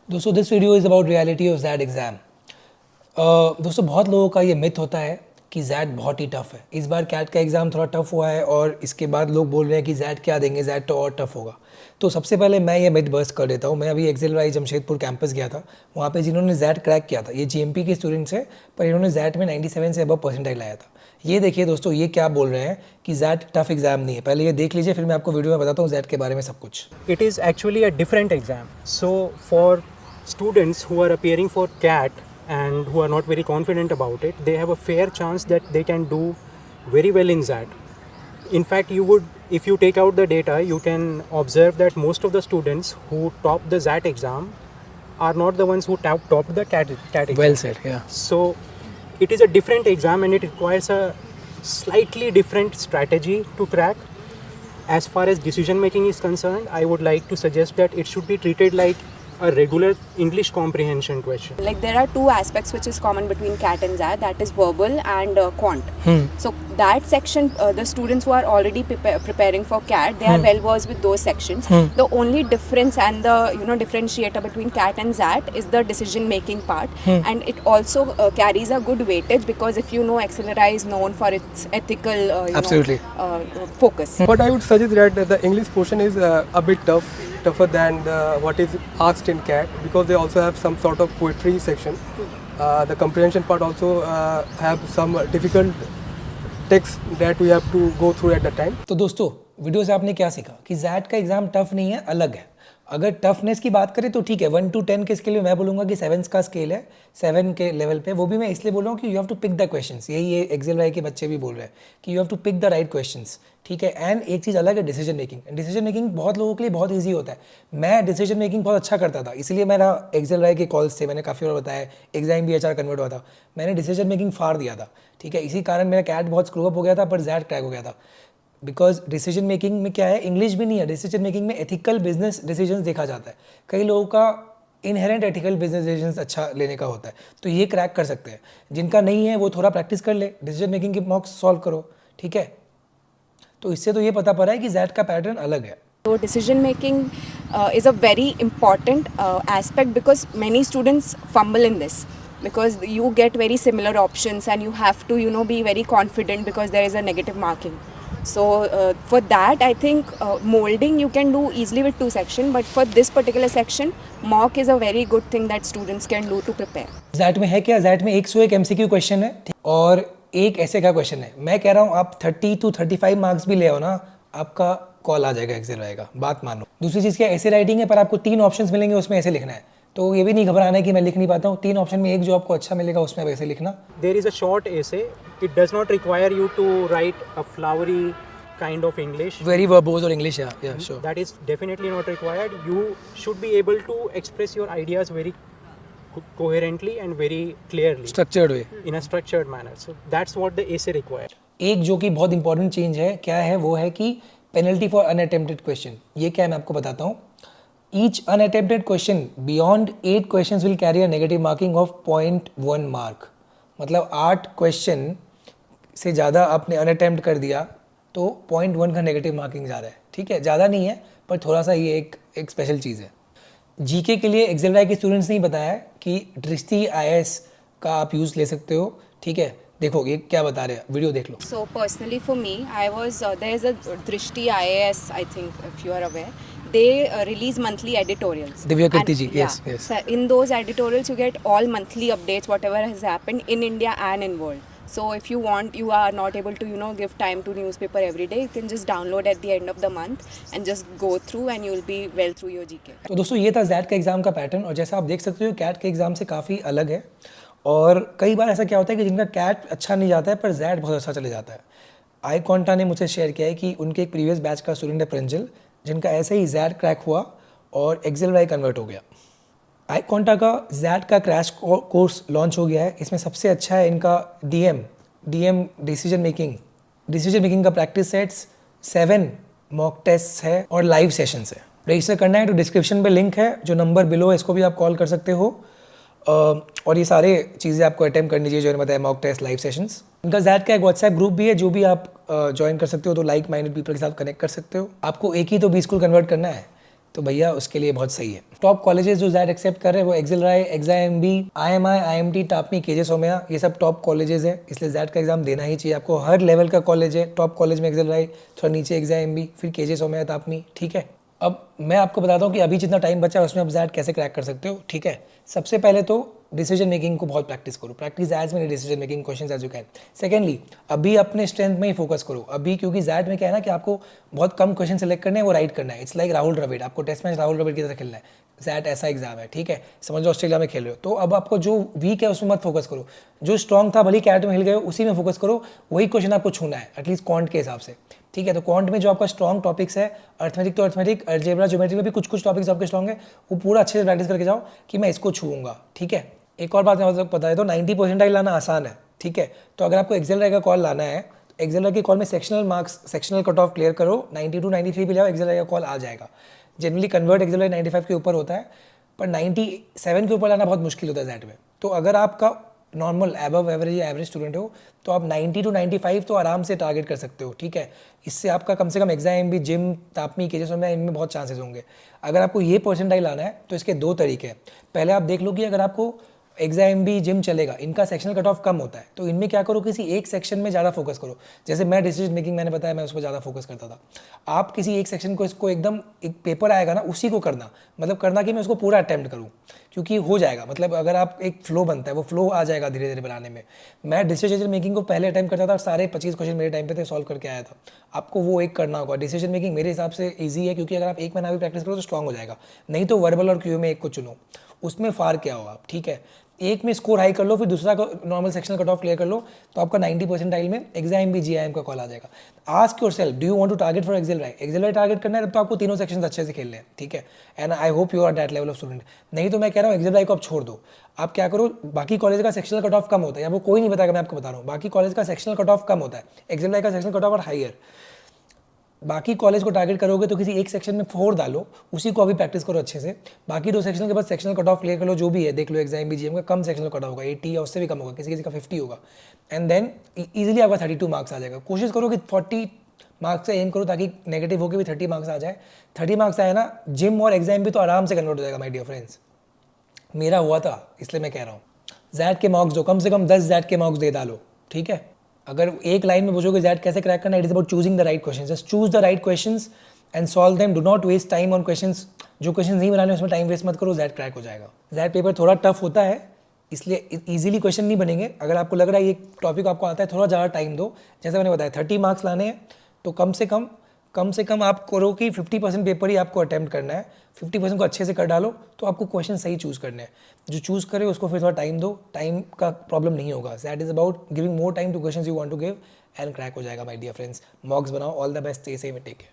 दोस्तों this video is about reality of Z exam. दोस्तों बहुत लोगों का ये मिथ होता है कि ज़ैड बहुत ही टफ है। इस बार कैट का एग्ज़ाम थोड़ा टफ हुआ है और इसके बाद लोग बोल रहे हैं कि ज़ैड क्या देंगे, ज़ैड तो और टफ होगा। तो सबसे पहले मैं ये मिथ बर्स्ट कर देता हूँ। मैं अभी एक्सेल जमशेदपुर कैंपस गया था, वहाँ पे जिन्होंने ज़ैड क्रैक किया था ये जीएमपी के स्टूडेंट्स हैं, पर इन्होंने ज़ैड में 97 से अबव परसेंटाइल लाया था। ये देखिए दोस्तों, ये क्या बोल रहे हैं कि ज़ैड टफ एग्जाम नहीं है। पहले ये देख लीजिए, फिर मैं आपको वीडियो में बताता हूँ ज़ैड के बारे में सब कुछ। It is actually a different exam. So for students who are appearing for CAT and who are not very confident about it, they have a fair chance that they can do very well in that. In fact, if you take out the data, you can observe that most of the students who top the ZAT exam are not the ones who topped the CAT exam. Well said, yeah. So it is a different exam and it requires a slightly different strategy to crack. As far as decision making is concerned, I would like to suggest that it should be treated like a regular English comprehension question. Like there are two aspects which is common between CAT and ZAT, that is verbal and quant. So that section, the students who are already preparing for CAT, they are well versed with those sections. The only difference and the differentiator between CAT and ZAT is the decision making part, and it also carries a good weightage because if you know Accelera is known for its ethical Absolutely. Focus. But I would suggest that the English portion is a bit tougher than what is asked in CAT, because they also have some sort of poetry section. The comprehension part also have some difficult text that we have to go through at the time. तो दोस्तों video से आपने क्या सीखा कि Z का exam tough नहीं है, अलग है। अगर टफनेस की बात करें तो ठीक है, 1 to 10 के स्केल में मैं बोलूँगा कि 7 का स्केल है, 7 के लेवल पे। वो भी मैं इसलिए बोल रहा हूँ कि you have to pick the questions. यही ये एक्सेल के बच्चे भी बोल रहे हैं कि you have to pick the right questions, ठीक है। एंड एक चीज़ अलग है, डिसीजन मेकिंग। डिसीजन मेकिंग बहुत लोगों के लिए बहुत ईजी होता है। मैं डिसीजन मेकिंग बहुत अच्छा करता था, इसलिए मेरा एक्सेल के कॉल्स थे, मैंने काफ़ी बार बताया, एग्जाम भी HR कन्वर्ट हुआ था। मैंने डिसीजन मेकिंग फाड़ दिया था, ठीक है। इसी कारण मेरा कैट बहुत स्क्रू अप हो गया था, पर ज़ैड क्रैक हो गया था। बिकॉज डिसीजन मेकिंग में क्या है, इंग्लिश भी नहीं है। डिसीजन मेकिंग में एथिकल बिजनेस डिसीजंस देखा जाता है। कई लोगों का इनहेरेंट एथिकल बिजनेस डिसीजंस अच्छा लेने का होता है, तो ये क्रैक कर सकते हैं। जिनका नहीं है वो थोड़ा प्रैक्टिस कर ले, डिसीजन मेकिंग के मॉक्स सॉल्व करो, ठीक है। तो इससे तो ये पता पड़ा है कि ज़ैड का पैटर्न अलग है। So decision making is a very important aspect because many students fumble in this because you get very similar options and you have to be very confident because there is a negative marking. So for that I think molding you can do easily with 2 sections, but for this particular section mock is a very good thing that students can do to prepare. Z में है क्या, Z में 101 MCQ question है और एक ऐसे का question है। मैं कह रहा हूँ आप 30 to 35 मार्क्स भी ले आओ ना, आपका कॉल आ जाएगा एक्सेल रहेगा, बात मानो। दूसरी चीज़ क्या, ऐसे राइटिंग है पर आपको 3 ऑप्शंस मिलेंगे, उसमें ऐसे लिखना है। तो ये भी नहीं घबराना है कि मैं लिख नहीं पाता हूँ। 3 ऑप्शन में एक जो आपको अच्छा मिलेगा उसमें वैसे लिखना। There is a short essay. It does not require you to write a flowery kind of English. Very verbose और इंग्लिश, या sure. That is definitely not required. You should be able to express your ideas very coherently and very clearly structured way. in a structured manner. So that's what the essay requires. एक जो कि बहुत important change है, क्या है वो है कि पेनल्टी फॉर अनअटेम्प्टेड क्वेश्चन। ये क्या है मैं आपको बताता हूँ। Each unattempted question beyond 8 questions will carry a negative marking of 0.1 mark. मतलब 8 क्वेश्चन से ज़्यादा आपने अनअटेम्प्ट कर दिया तो 0.1 का नेगेटिव मार्किंग जा रहा है, ठीक है। ज़्यादा नहीं है पर थोड़ा सा ये एक स्पेशल चीज़ है। जीके के लिए एक्सेल के स्टूडेंट्स ने बताया है कि दृष्टि IAS का आप यूज़ ले सकते हो, ठीक है। देखो ये क्या बता रहे हैं, वीडियो देख लो। So personally for me, I was there is a Drishti IAS, I think if you are aware. They release monthly editorials. Divya Kirti And- ji, yes, yeah. yes. So in those editorials, you get all monthly updates, whatever has happened in India and in world. So if you want, you are not able to give time to newspaper every day. You can just download at the end of the month and just go through, and you will be well through your GK. तो दोस्तों ये था Z का exam का pattern, और जैसा आप देख सकते हो कैट के एग्ज़ाम से काफ़ी अलग है। और कई बार ऐसा क्या होता है कि जिनका कैट अच्छा नहीं जाता है पर ज़ैड बहुत अच्छा चले जाता है। आई कॉन्टा ने मुझसे शेयर किया है कि उनके एक प्रीवियस बैच का स्टूडेंट है प्रिंजल, जिनका ऐसे ही ज़ैड क्रैक हुआ और एक्सेल कन्वर्ट हो गया। आई कॉन्टा का ज़ैड का क्रैश कोर्स लॉन्च हो गया है। इसमें सबसे अच्छा है इनका डीएम डिसीजन मेकिंग का प्रैक्टिस सेट्स, 7 मॉक टेस्ट है और लाइव सेशंस है। रजिस्टर करना है तो डिस्क्रिप्शन पे लिंक है, जो नंबर बिलो है इसको भी आप कॉल कर सकते हो। और ये सारे चीज़ें आपको अटेम्प्ट करनी चाहिए, जो मैंने बताया, मॉक टेस्ट, लाइव सेशंस। इनका ज़ैड का एक व्हाट्सएप ग्रुप भी है, जो भी आप ज्वाइन कर सकते हो, तो लाइक माइंडेड पीपल के साथ कनेक्ट कर सकते हो। आपको एक ही तो 20 को कन्वर्ट करना है, तो भैया उसके लिए बहुत सही है। टॉप कॉलेजेस जो जैट एक्सेप्ट कर रहे हैं वो एक्सेलराई, एग्जाएमबी, IMI, IMT, टापमी, केजे सोमया, ये सब टॉप कॉलेजेस है, इसलिए जैट का एग्जाम देना ही चाहिए आपको। हर लेवल का कॉलेज है, टॉप कॉलेज में एक्सेलराई, थोड़ा नीचे एग्जाएमबी, फिर केजे सोमया, टापमी, ठीक है। अब मैं आपको बताता हूँ कि अभी जितना टाइम बचा है उसमें आप जैट कैसे क्रैक कर सकते हो, ठीक है। सबसे पहले तो डिसीजन मेकिंग को बहुत प्रैक्टिस करो, practice as many decision making questions as you can. Secondly, अभी अपने स्ट्रेंथ में ही फोकस करो अभी, क्योंकि जैट में क्या है ना कि आपको बहुत कम क्वेश्चन सेलेक्ट करने हैं, वो राइट करना है। इट्स लाइक राहुल द्रविड़, आपको टेस्ट मैच राहुल द्रविड़ की तरह खेलना है। जैट ऐसा एग्जाम है, ठीक है। समझो ऑस्ट्रेलिया में खेल रहे हो, तो अब आपको जो वीक है उसमें मत फोकस करो, जो स्ट्रॉन्ग था भले कैट में हिल गए हो उसी में फोकस करो, वही क्वेश्चन आपको छूना है एटलीस्ट क्वांट के हिसाब से, ठीक है। तो क्वांट में जो आपका स्ट्रॉन्ग टॉपिक्स है, अर्थमेटिक तो अर्थमेटिक, अलजेब्रा, ज्योमेट्री में भी कुछ टॉपिक्स आपके स्ट्रॉन्ग है, वो पूरा अच्छे से प्रैक्टिस करके जाओ कि मैं इसको छूऊंगा, ठीक है। एक और बात मैं आपको बता देता हूँ, 90 परसेंटाइल लाना आसान है, ठीक है। तो अगर आपको एक्सेलराई का कॉल लाना है, एक्सेलराई के कॉल में sectional marks, sectional cut off clear करो, 92 93 भी लाओ, एक्सेलराई का कॉल आ जाएगा। जनरली कन्वर्ट एक्सेलराई 95 के ऊपर होता है, पर 97 के ऊपर लाना बहुत मुश्किल होता है जैट में। तो अगर आपका नॉर्मल एबव एवरेज या एवरेज स्टूडेंट हो तो आप 90 to 95 तो आराम से टारगेट कर सकते हो, ठीक है। इससे आपका कम से कम एग्जाम भी, जिम, तापमी, केजे सोमया, इनमें बहुत चांसेस होंगे। अगर आपको ये परसेंटाइल आना है तो इसके दो तरीके हैं। पहले आप देख लो कि अगर आपको एग्जाम भी, जिम चलेगा, इनका सेक्शनल कट ऑफ कम होता है, तो इनमें क्या करो, किसी एक सेक्शन में ज़्यादा फोकस करो। जैसे मैं डिसीजन मेकिंग, मैंने बताया मैं उस पर ज़्यादा फोकस करता था। आप किसी एक सेक्शन को, इसको एकदम एक पेपर आएगा ना उसी को करना, मतलब करना कि मैं उसको पूरा अटैम्प्ट करूँ, क्योंकि हो जाएगा। मतलब अगर आप एक फ्लो बनता है, वो फ्लो आ जाएगा धीरे धीरे बनाने में। मैं डिसीजन मेकिंग को पहले अटैम्प्ट करता था और सारे 25 क्वेश्चन मेरे टाइम पे थे, सॉल्व करके आया था। आपको वो एक करना होगा। डिसीजन मेकिंग मेरे हिसाब से ईजी है, क्योंकि अगर आप एक महीना भी प्रैक्टिस करो तो स्ट्रॉन्ग हो जाएगा। नहीं तो वर्बल और क्यू में एक को चुनो, उसमें फार क्या हो आप, ठीक है। एक में स्कोर हाई कर लो, फिर दूसरा को normal sectional cut off clear कर लो, तो आपका 90 परसेंटाइल में एग्जाम भी, GIM का कॉल आ जाएगा। Ask yourself, do you want to target for एक्सेलराई? एक्सेलराई टारगेट करना है तब तो आपको तीनों सेक्शंस अच्छे से खेलने हैं, ठीक है। And I hope you are that level of student. नहीं तो मैं कह रहा हूँ एक्सेलराई को आप छोड़ दो। आप क्या करो, बाकी कॉलेज का सेक्शनल कट ऑफ कम होता है, या वो कोई नहीं बताएगा, मैं आपको बता रहा हूँ। बाकी कॉलेज का सेक्शनल कट ऑफ कम होता है, एक्सेलराई का सेक्शनल कट ऑफ और हाइयर। बाकी कॉलेज को टारगेट करोगे तो किसी एक सेक्शन में 4 डालो, उसी को अभी प्रैक्टिस करो अच्छे से। बाकी 2 सेक्शन के बाद सेक्शनल कट ऑफ क्लियर कर लो, जो भी है देख लो। एग्जाम भी, GM का कम सेक्शनल कट ऑफ होगा, 80 या उससे भी कम होगा, किसी किसी का 50 होगा। एंड देन ईजिली आपका 32 मार्क्स आ जाएगा। कोशिश करो कि 40 मार्क्स से एम करो, ताकि नेगेटिव होकर भी 30 मार्क्स आ जाए। 30 मार्क्स आए ना, जिम और एग्जाम भी तो आराम से कन्वर्ट हो जाएगा माय डियर फ्रेंड्स। मेरा हुआ था, इसलिए मैं कह रहा हूँ। जैट के मार्क्स दो, कम से कम 10 जैट के मार्क्स दे डालो, ठीक है। अगर एक लाइन में पूछोगे जैट कैसे क्रैक करना, it is about choosing the right questions. Just choose the right questions and solve them. Do not waste time on questions. जो क्वेश्चंस नहीं बनाने उसमें टाइम वेस्ट मत करो, जैट क्रैक हो जाएगा। जैट पेपर थोड़ा टफ होता है, इसलिए इजीली क्वेश्चन नहीं बनेंगे। अगर आपको लग रहा है ये टॉपिक आपको आता है, थोड़ा ज़्यादा टाइम दो। जैसे मैंने बताया 30 मार्क्स लाने हैं, तो कम से कम आप करो कि 50% पेपर ही आपको अटैम्प्ट करना है। 50% को अच्छे से कर डालो, तो आपको क्वेश्चन सही चूज़ करने हैं। जो चूज़ करे उसको फिर थोड़ा टाइम दो, टाइम का प्रॉब्लम नहीं होगा। That is about giving more time to questions you want to give, and crack हो जाएगा माय डियर फ्रेंड्स। मॉक्स बनाओ। All the best, stay safe, take care.